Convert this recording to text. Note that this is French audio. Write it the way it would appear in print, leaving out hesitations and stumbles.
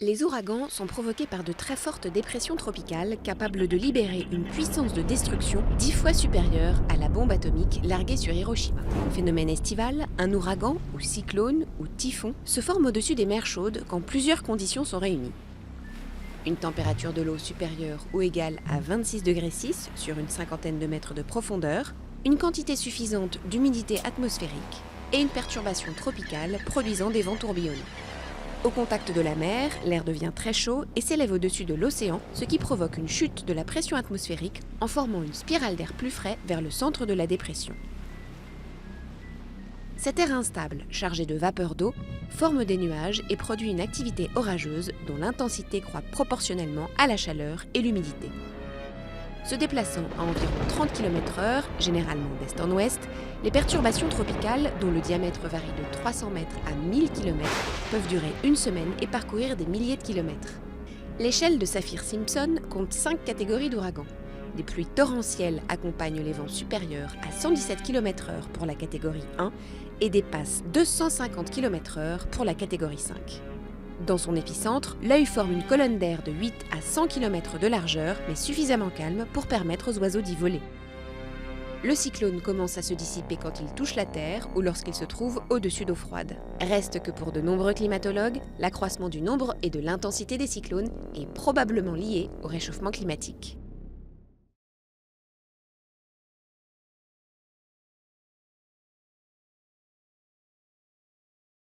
Les ouragans sont provoqués par de très fortes dépressions tropicales capables de libérer une puissance de destruction 10 fois supérieure à la bombe atomique larguée sur Hiroshima. Phénomène estival, un ouragan, ou cyclone, ou typhon, se forme au-dessus des mers chaudes quand plusieurs conditions sont réunies. Une température de l'eau supérieure ou égale à 26 degrés 6 sur une cinquantaine de mètres de profondeur, une quantité suffisante d'humidité atmosphérique et une perturbation tropicale produisant des vents tourbillonnés. Au contact de la mer, l'air devient très chaud et s'élève au-dessus de l'océan, ce qui provoque une chute de la pression atmosphérique en formant une spirale d'air plus frais vers le centre de la dépression. Cet air instable, chargé de vapeur d'eau, forme des nuages et produit une activité orageuse dont l'intensité croît proportionnellement à la chaleur et l'humidité. Se déplaçant à environ 30 km/h, généralement d'est en ouest, les perturbations tropicales, dont le diamètre varie de 300 mètres à 1000 km, peuvent durer une semaine et parcourir des milliers de kilomètres. L'échelle de Saffir-Simpson compte 5 catégories d'ouragans. Des pluies torrentielles accompagnent les vents supérieurs à 117 km/h pour la catégorie 1 et dépassent 250 km/h pour la catégorie 5. Dans son épicentre, l'œil forme une colonne d'air de 8 à 100 km de largeur, mais suffisamment calme pour permettre aux oiseaux d'y voler. Le cyclone commence à se dissiper quand il touche la Terre ou lorsqu'il se trouve au-dessus d'eau froide. Reste que pour de nombreux climatologues, l'accroissement du nombre et de l'intensité des cyclones est probablement lié au réchauffement climatique.